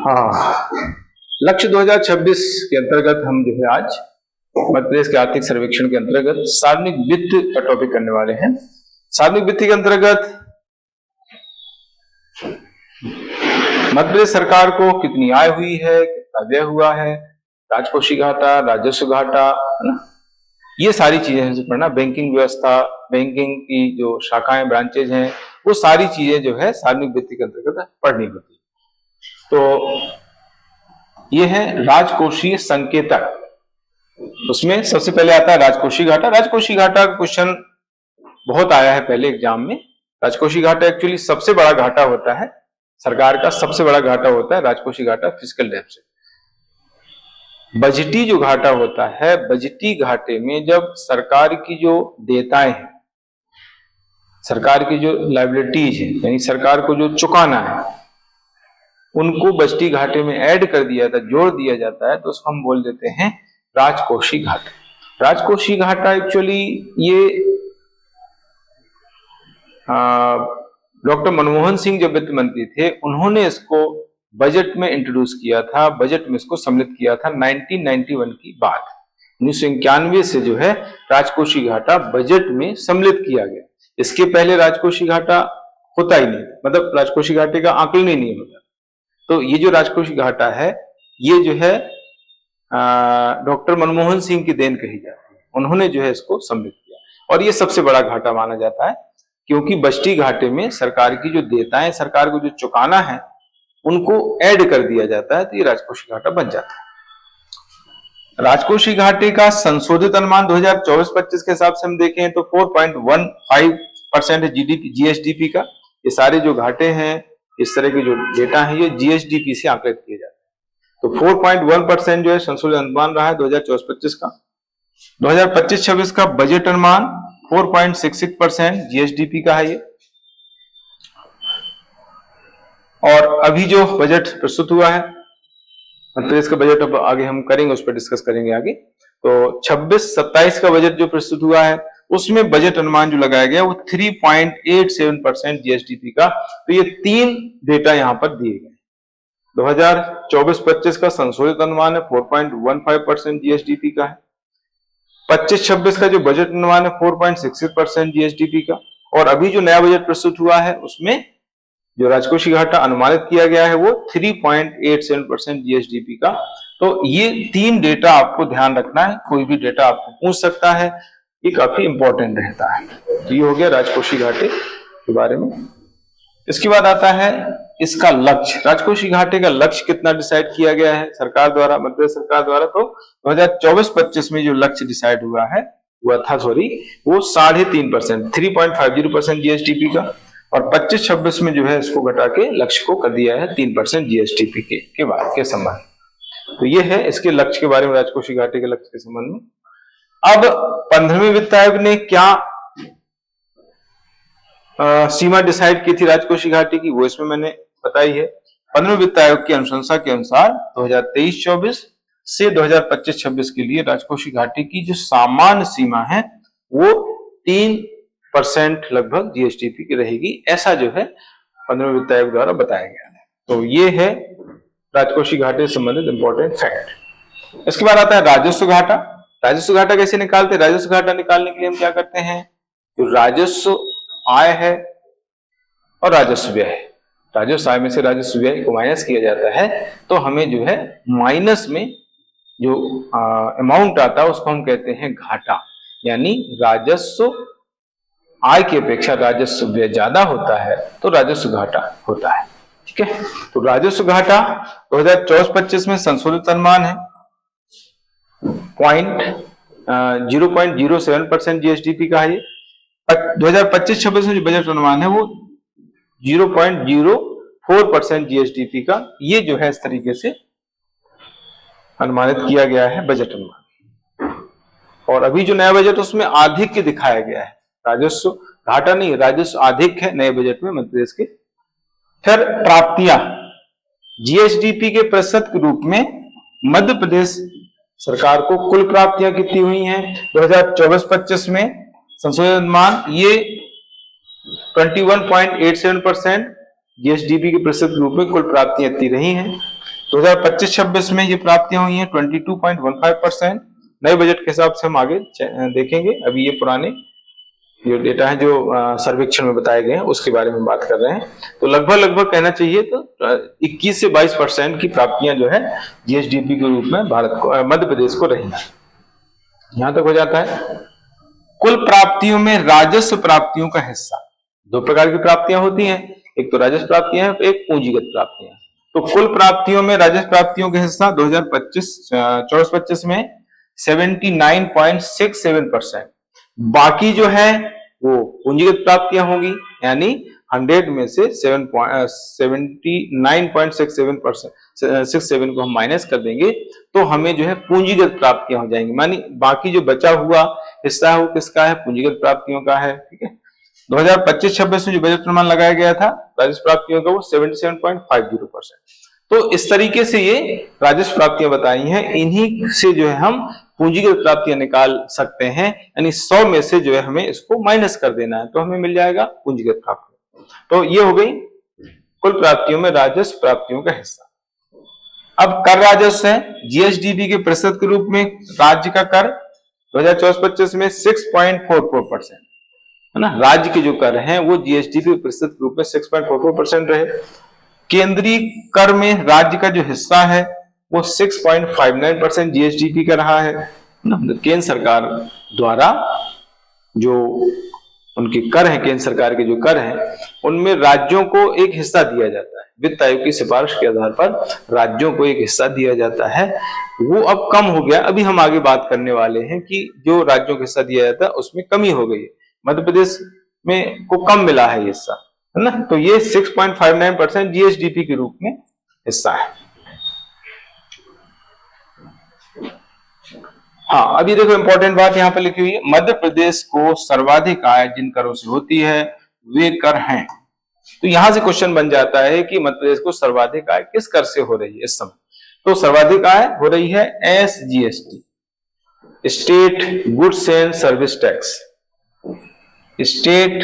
हाँ, लक्ष्य 2026 के अंतर्गत हम जो है आज मध्य प्रदेश के आर्थिक सर्वेक्षण के अंतर्गत सार्वजनिक वित्त का टॉपिक करने वाले हैं। सार्वजनिक वित्त के अंतर्गत मध्य प्रदेश सरकार को कितनी आय हुई है, कितना व्यय हुआ है, राजकोषीय घाटा, राजस्व घाटा, है ना, ये सारी चीजें हमसे पढ़ना। बैंकिंग व्यवस्था, बैंकिंग की जो शाखाएं, ब्रांचेज हैं, वो सारी चीजें जो है सार्वजनिक वित्त के अंतर्गत पढ़नी होती है। तो ये है राजकोषीय संकेतक। उसमें सबसे पहले आता है राजकोषीय घाटा। राजकोषीय घाटा का क्वेश्चन बहुत आया है पहले एग्जाम में। राजकोषीय घाटा एक्चुअली सबसे बड़ा घाटा होता है, सरकार का सबसे बड़ा घाटा होता है राजकोषीय घाटा, फिस्कल डेफिसिट। बजटी जो घाटा होता है, बजटी घाटे में जब सरकार की जो देयताएं हैं, सरकार की जो लायबिलिटीज है, यानी सरकार को जो चुकाना है, उनको बजटी घाटे में ऐड कर दिया जाता है, जोड़ दिया जाता है, तो उसको हम बोल देते हैं राजकोषीय घाटा। राजकोषीय घाटा एक्चुअली ये डॉक्टर मनमोहन सिंह जो वित्त मंत्री थे, उन्होंने इसको बजट में इंट्रोड्यूस किया था, बजट में इसको सम्मिलित किया था 1991 की बात। 1991 से जो है राजकोषीय घाटा बजट में सम्मिलित किया गया। इसके पहले राजकोषीय घाटा होता ही नहीं, मतलब राजकोषीय घाटे का आकलन ही नहीं होता। तो ये जो राजकोषीय घाटा है, ये जो है डॉक्टर मनमोहन सिंह की देन कही जाती है। उन्होंने जो है इसको सम्मिलित किया, और ये सबसे बड़ा घाटा माना जाता है, क्योंकि बजटी घाटे में सरकार की जो देयताएं, सरकार को जो चुकाना है, उनको ऐड कर दिया जाता है, तो ये राजकोषीय घाटा बन जाता है। राजकोषीय घाटे का संशोधित अनुमान 2024-25 के हिसाब से हम देखें तो 4.15% है जीएसडीपी का। ये सारे जो घाटे हैं, इस तरह के जो डेटा है, ये जीएसडीपी से आकलित किए जाते हैं। तो 4.1% जो है संशोधित अनुमान रहा है 2024-25 का। 2025-26 का बजट अनुमान 4.66% जीएसडीपी का है ये। और अभी जो बजट प्रस्तुत हुआ है, मध्य प्रदेश का बजट अब आगे हम करेंगे, उस पर डिस्कस करेंगे आगे। तो 26-27 का बजट जो प्रस्तुत हुआ है, उसमें बजट अनुमान जो लगाया गया वो 3.87% जीएसडीपी का। तो ये तीन डेटा यहां पर दिए गए। 2024-25 का संशोधित अनुमान है 4.15% जीएसडीपी का है। 25-26 का जो बजट अनुमान है 4.66% जीएसडीपी का। और अभी जो नया बजट प्रस्तुत हुआ है, उसमें जो राजकोषीय घाटा अनुमानित किया गया है वो 3.87% जीएसडीपी का। तो ये तीन डेटा आपको ध्यान रखना है, कोई भी डेटा आपको पूछ सकता है, ये काफी इंपॉर्टेंट रहता है। तो ये हो गया राजकोषीय घाटे के बारे में। इसके बाद आता है इसका लक्ष्य। राजकोषीय घाटे का लक्ष्य कितना डिसाइड किया गया है सरकार द्वारा, मध्य प्रदेश सरकार द्वारा। तो 2024-25 में जो लक्ष्य डिसाइड हुआ था वो 3.5%, 3.50% जीएसडीपी का। और 25-26 में जो है इसको घटा के लक्ष्य को कर दिया है 3% जीएसडीपी के संबंध। तो ये है इसके लक्ष्य के बारे में, राजकोषीय घाटे के लक्ष्य के संबंध में। अब 15वें वित्त आयोग ने क्या सीमा डिसाइड की थी राजकोषीय घाटे की, वो इसमें मैंने बताई है। 15वें वित्त आयोग की अनुशंसा के अनुसार 2023-24 से 2025-26 के लिए राजकोषीय घाटे की जो सामान्य सीमा है वो 3% लगभग जीएसडीपी की रहेगी, ऐसा जो है 15वें वित्त आयोग द्वारा बताया गया है। तो ये है राजकोषीय घाटे से संबंधित इंपॉर्टेंट फैक्ट। इसके बाद आता है राजस्व घाटा। राजस्व घाटा कैसे निकालते हैं? राजस्व घाटा निकालने के लिए हम क्या करते हैं, जो राजस्व आय है और राजस्व व्यय है, राजस्व आय में से राजस्व व्यय को माइनस किया जाता है, तो हमें जो है माइनस में जो अमाउंट आता है उसको हम कहते हैं घाटा। यानी राजस्व आय की अपेक्षा राजस्व व्यय ज्यादा होता है तो राजस्व घाटा होता है। ठीक है, तो राजस्व घाटा 2024-25 में संशोधित अनुमान है 0.07% जीएसडीपी का है ये। 2025-26 में जो बजट अनुमान है वो 0.04% जीएसडीपी का, ये जो है इस तरीके से अनुमानित किया गया है बजट अनुमान। और अभी जो नया बजट उसमें आधिक्य दिखाया गया है, राजस्व घाटा नहीं, राजस्व अधिक है नए बजट में मध्य प्रदेश के। फिर प्राप्तियां, जीएसडीपी के प्रतिशत के रूप में मध्य प्रदेश सरकार को कुल प्राप्तियां कितनी हुई हैं 2024-25 में संशोधित अनुमान ये 21.87% जीएसडीपी के प्रतिशत के रूप में कुल प्राप्तियां इतनी रही हैं। 2025-26 में ये प्राप्तियां हुई हैं 22.15%। नए बजट के हिसाब से हम आगे देखेंगे। अभी ये पुराने जो डेटा है जो सर्वेक्षण में बताए गए हैं उसके बारे में बात कर रहे हैं। तो लगभग कहना चाहिए तो 21 से 22% की प्राप्तियां जो है जीएसडीपी के रूप में भारत को मध्य प्रदेश को रही। यहां तक हो जाता है। कुल प्राप्तियों में राजस्व प्राप्तियों का हिस्सा, दो प्रकार की प्राप्तियां होती हैं, एक तो राजस्व प्राप्तियां हैं, एक पूंजीगत प्राप्तियां। तो कुल प्राप्तियों में राजस्व प्राप्तियों का हिस्सा 2024-25 में 79.67%। बाकी जो है वो पूंजीगत प्राप्तियां होंगी, यानी 100 में से 79.67% को हम माइनस कर देंगे तो हमें जो है पूंजीगत प्राप्तियां हो जाएंगी। मानी बाकी जो बचा हुआ हिस्सा है वो किसका है? पूंजीगत प्राप्तियों का है। ठीक है, 2025-26 में जो बजट अनुमान लगाया गया था राजस्व प्राप्तियों का वो 77.50%। तो इस तरीके से ये राजस्व प्राप्तियां बताई हैं, इन्हीं से जो है हम पूंजीगत प्राप्तियां निकाल सकते हैं, यानी 100 में से जो है हमें इसको माइनस कर देना है तो हमें मिल जाएगा पूंजीगत प्राप्ति। तो ये हो गई कुल प्राप्तियों में राजस्व प्राप्तियों का हिस्सा। अब कर राजस्व है, जीएसडीपी के प्रतिशत के रूप में राज्य का कर 2024-25 में 6.44% है ना। राज्य के जो कर हैं वो जीएसडीपी के प्रतिशत के रूप में 6.44% रहे। केंद्रीय कर में राज्य का जो हिस्सा है वो 6.59% जीएसडीपी का रहा है ना। केंद्र सरकार द्वारा जो उनके कर है, केंद्र सरकार के जो कर हैं उनमें राज्यों को एक हिस्सा दिया जाता है। वित्त आयोग की सिफारिश के आधार पर राज्यों को एक हिस्सा दिया जाता है, वो अब कम हो गया। अभी हम आगे बात करने वाले हैं कि जो राज्यों को हिस्सा दिया जाता है उसमें कमी हो गई है। मध्य प्रदेश में को कम मिला है ये हिस्सा, है ना। तो ये 6.59% जीएसडीपी के रूप में हिस्सा है। हाँ, अभी देखो इंपॉर्टेंट बात यहाँ पर लिखी हुई है, मध्य प्रदेश को सर्वाधिक आय जिन करों से होती है वे कर हैं। तो यहां से क्वेश्चन बन जाता है कि मध्य प्रदेश को सर्वाधिक आय किस कर से हो रही है इस समय? तो सर्वाधिक आय हो रही है SGST, state goods and service tax. State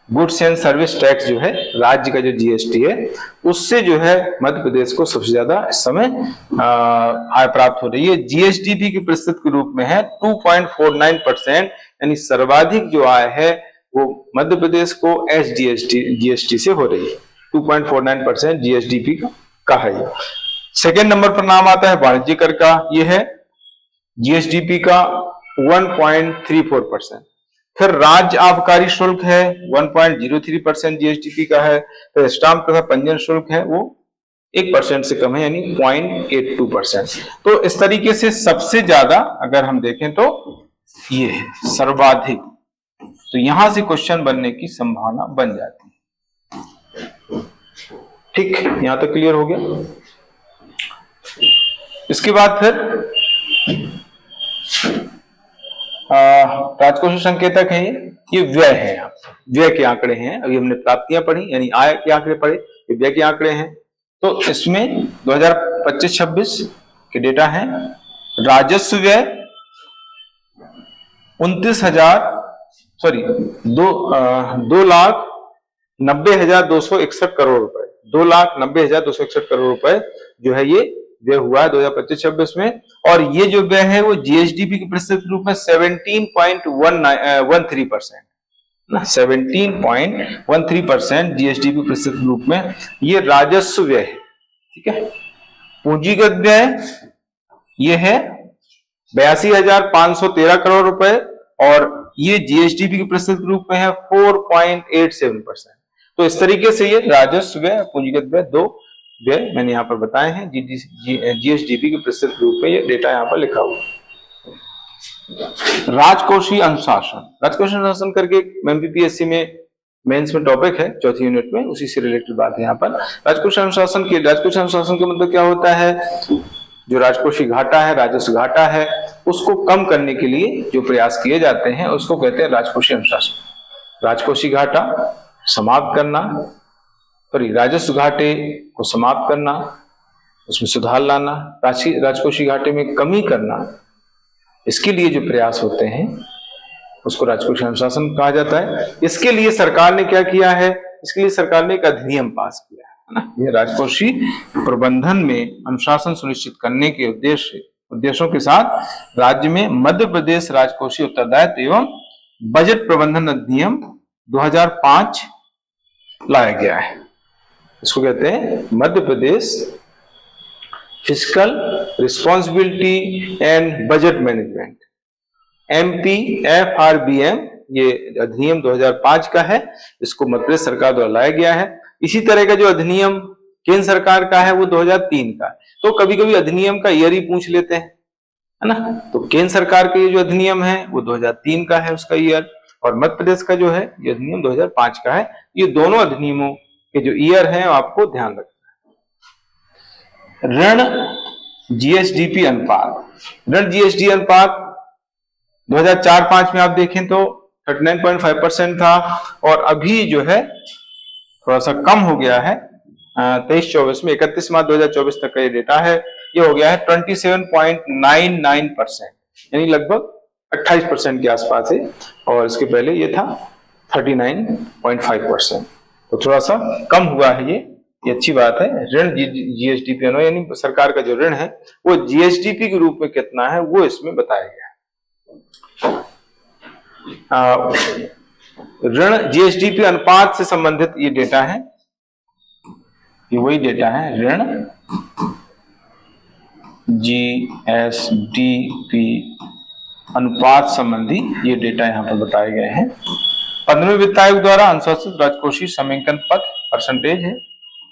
goods and service tax जो है राज्य का जो जीएसटी है उससे जो है मध्य प्रदेश को सबसे ज्यादा इस समय आय प्राप्त हो रही है। जीएसडीपी के प्रतिशत के रूप में है 2.49%, यानी सर्वाधिक जो आय है वो मध्य प्रदेश को जीएसटी से हो रही है। 2.49% जीएसडीपी का है। सेकेंड नंबर पर नाम आता है वाणिज्य कर का, ये है जीएसडीपी का 1.34%। फिर राज्य आबकारी शुल्क है 1.03% जीएसडीपी का है। फिर स्टाम्प तथा पंजीयन शुल्क है वो 1% से कम है, यानी 0.82%। तो इस तरीके से सबसे ज्यादा अगर हम देखें तो ये है सर्वाधिक। तो यहां से क्वेश्चन बनने की संभावना बन जाती है। ठीक, यहां तक क्लियर हो गया। इसके बाद फिर राजकोषीय संकेतक है, ये व्यय है। व्यय के आंकड़े हैं। अभी हमने प्राप्तियां पढ़ी यानी आय के आंकड़े पढ़े, ये व्यय के आंकड़े हैं। तो इसमें 2025-26 के डेटा है। राजस्व व्यय 2,90,261 करोड़ रुपए, 2,90,261 करोड़ रुपए जो है ये व्यय हुआ है 2025-26 में। और ये जो व्यय है वो जीएसडीपी के प्रतिशत के रूप में 17.13% ना, 17.13% जीएसडीपी प्रतिशत के रूप में ये राजस्व व्यय है। ठीक है, पूंजीगत व्यय ये है 82,513 करोड़ रुपए और ये जीएसडीपी के प्रतिशत के रूप में है 4.87%। तो इस तरीके से ये राजस्व व्यय, पूंजीगत व्यय, दो व्यय मैंने यहाँ पर बताए हैं जीएसडीपी के प्रतिशत के रूप में। ये डेटा यहाँ पर लिखा हुआ। राजकोषीय अनुशासन, राजकोषीय अनुशासन करके एमपीपीएससी में मेंस में टॉपिक है, चौथी यूनिट में, उसी से रिलेटेड बात है यहाँ पर। राजकोषीय अनुशासन का मतलब क्या होता है? जो राजकोषीय घाटा है, राजस्व घाटा है, उसको कम करने के लिए जो प्रयास किए जाते हैं उसको कहते हैं राजकोषीय अनुशासन। राजकोषीय घाटा समाप्त करना, राजस्व घाटे को समाप्त करना, उसमें सुधार लाना, राजकोषीय घाटे में कमी करना, इसके लिए जो प्रयास होते हैं उसको राजकोषीय अनुशासन कहा जाता है। इसके लिए सरकार ने क्या किया है? इसके लिए सरकार ने एक अधिनियम पास किया है। है ना। ये राजकोषीय प्रबंधन में अनुशासन सुनिश्चित करने के उद्देश्यों के साथ राज्य में मध्य प्रदेश राजकोषीय उत्तरदायित्व एवं बजट प्रबंधन अधिनियम 2005 लाया गया है। इसको कहते हैं Madhya Pradesh fiscal responsibility and budget management, MPFRBM। ये अधिनियम 2005 का है। इसको मध्य प्रदेश सरकार द्वारा लाया गया है। इसी तरह का जो अधिनियम केंद्र सरकार का है वो 2003 का है। तो कभी कभी अधिनियम का ईयर ही पूछ लेते हैं, है ना। तो केंद्र सरकार का ये जो अधिनियम है वो 2003 का है उसका ईयर, और मध्य प्रदेश का जो है ये अधिनियम 2005 का है। ये दोनों अधिनियमों के जो ईयर हैं आपको ध्यान रखना है। ऋण GSDP अनुपात, ऋण GSD अनुपात 2004-05 में आप देखें तो 39.5% था, और अभी जो है थोड़ा सा कम हो गया है 23-24 में। 31 मार्च 2024 तक का ये डेटा है, ये हो गया है 27.99%, यानी लगभग 28% के आसपास है, और इसके पहले ये था 39.5%। तो थोड़ा सा कम हुआ है ये अच्छी बात है। ऋण GSDP यानी सरकार का जो ऋण है वो GSDP के रूप में कितना है वो इसमें बताया गया है। ऋण GSDP अनुपात से संबंधित ये डेटा है, ये वही डेटा है। ऋण GSDP अनुपात संबंधी ये डेटा यहाँ पर बताए गए हैं। 15वें वित्त आयोग द्वारा अनुशंसित राजकोषीय समेकन पद परसेंटेज है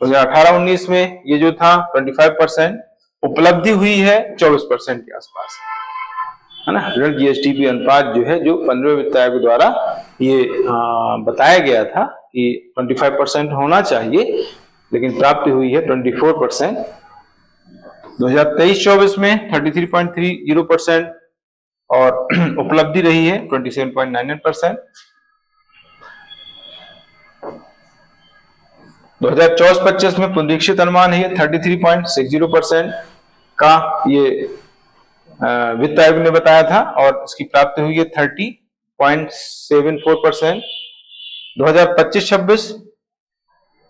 2018-19 में ये जो था 25%, उपलब्धि हुई है 24% के आसपास, है ना। ऋण GSDP अनुपात जो है जो 15वें वित्त आयोग द्वारा ये बताया गया था कि 25% होना चाहिए, लेकिन प्राप्ति हुई है 24%। 2023-24 में 33.30% और उपलब्धि रही है 27.99%। 2024-25 में पुनरीक्षित अनुमान है 33.60% का ये वित्त आयोग ने बताया था, और इसकी प्राप्ति हुई है 30.74%। 2025-26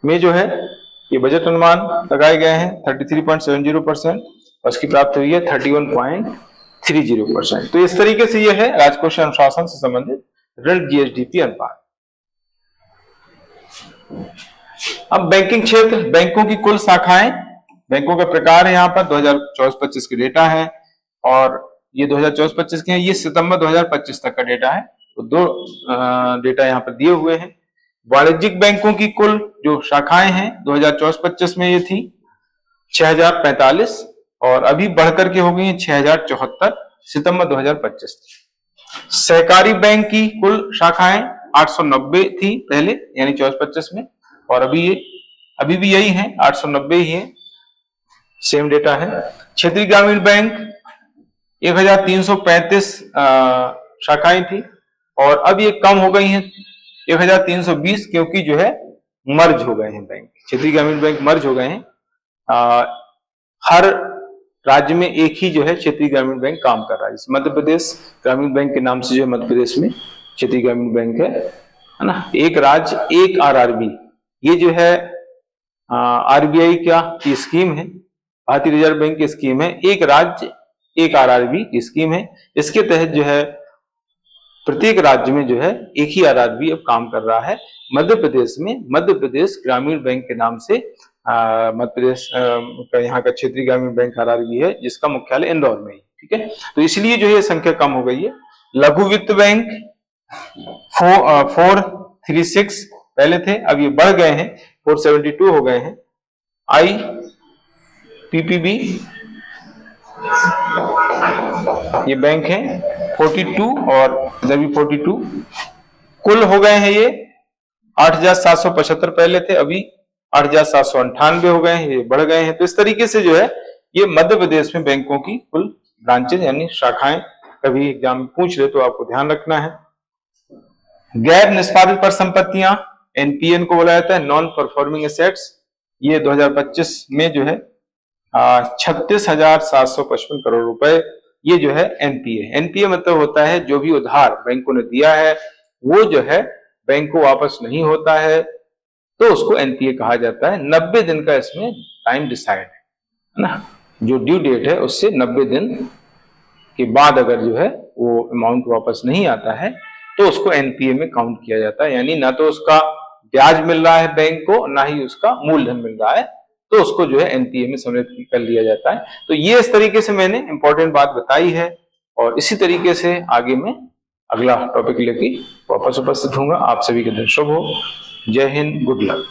में जो है ये बजट अनुमान लगाए गए हैं 33.70%, और इसकी प्राप्ति हुई है 31.30%। तो इस तरीके से ये है राजकोषीय अनुशासन से संबंधित ऋण GSDP अनुपात। अब बैंकिंग क्षेत्र, बैंकों की कुल शाखाएं, बैंकों का प्रकार है यहाँ पर 2024-25 के डेटा है, और ये 2024-25 के हैं, ये सितंबर 2025 तक का डेटा है। तो दो डेटा यहाँ पर दिए हुए हैं। वाणिज्यिक बैंकों की कुल जो शाखाएं हैं 2024-25 में ये थी 6045, और अभी बढ़कर के हो गई है 6074 सितंबर 2025। सहकारी बैंक की कुल शाखाएं 890 थी पहले, यानी 24-25 में, और अभी भी यही है 890 ही है, सेम डेटा है। क्षेत्रीय ग्रामीण बैंक 1335 शाखाएं थी, और अब ये कम हो गई हैं 1320, क्योंकि जो है मर्ज हो गए हैं बैंक, क्षेत्रीय ग्रामीण बैंक मर्ज हो गए हैं। हर राज्य में एक ही जो है क्षेत्रीय ग्रामीण बैंक काम कर रहा है। मध्य प्रदेश ग्रामीण बैंक के नाम से जो है मध्य प्रदेश में क्षेत्रीय ग्रामीण बैंक है ना। एक राज्य एक RRB, ये जो है RBI की स्कीम है, भारतीय रिजर्व बैंक की स्कीम है। एक राज्य एक RRB की स्कीम है। इसके तहत जो है प्रत्येक राज्य में जो है एक ही RRB अब काम कर रहा है। मध्य प्रदेश में मध्य प्रदेश ग्रामीण बैंक के नाम से मध्य प्रदेश का यहाँ का क्षेत्रीय ग्रामीण बैंक RRB है, जिसका मुख्यालय इंदौर में है। ठीक है, तो इसलिए जो है संख्या कम हो गई है। लघु वित्त बैंक 436 पहले थे, अब ये बढ़ गए हैं 472 हो गए हैं। IPPB ये बैंक है 42, और इधर भी 42 कुल हो गए हैं। ये 8775 पहले थे, अभी 8798 हो गए हैं, ये बढ़ गए हैं। तो इस तरीके से जो है ये मध्य प्रदेश में बैंकों की कुल ब्रांचेज यानी शाखाएं, कभी एग्जाम में पूछ रहे तो आपको ध्यान रखना है। गैर निष्पादित परिसंपत्तियां NPN को बोला जाता है, नॉन परफॉर्मिंग एसेट्स, ये 2025 में जो है 36,755 करोड़ रुपए ये जो है NPA मतलब होता है जो भी उधार बैंकों ने दिया है वो जो है बैंक को वापस नहीं होता है, तो उसको एनपीए कहा जाता है। 90 दिन का इसमें टाइम डिसाइड है ना, जो ड्यू डेट है उससे 90 दिन के बाद अगर जो है वो अमाउंट वापस नहीं आता है तो उसको एनपीए में काउंट किया जाता है, यानी ना तो उसका ब्याज मिल रहा है बैंक को, ना ही उसका मूलधन मिल रहा है, तो उसको जो है एनपीए में सम्मिलित कर लिया जाता है। तो ये इस तरीके से मैंने इंपॉर्टेंट बात बताई है, और इसी तरीके से आगे मैं अगला टॉपिक लेके वापस उपस्थित होऊंगा। आप सभी के दिन शुभ हो। जय हिंद, गुड लक।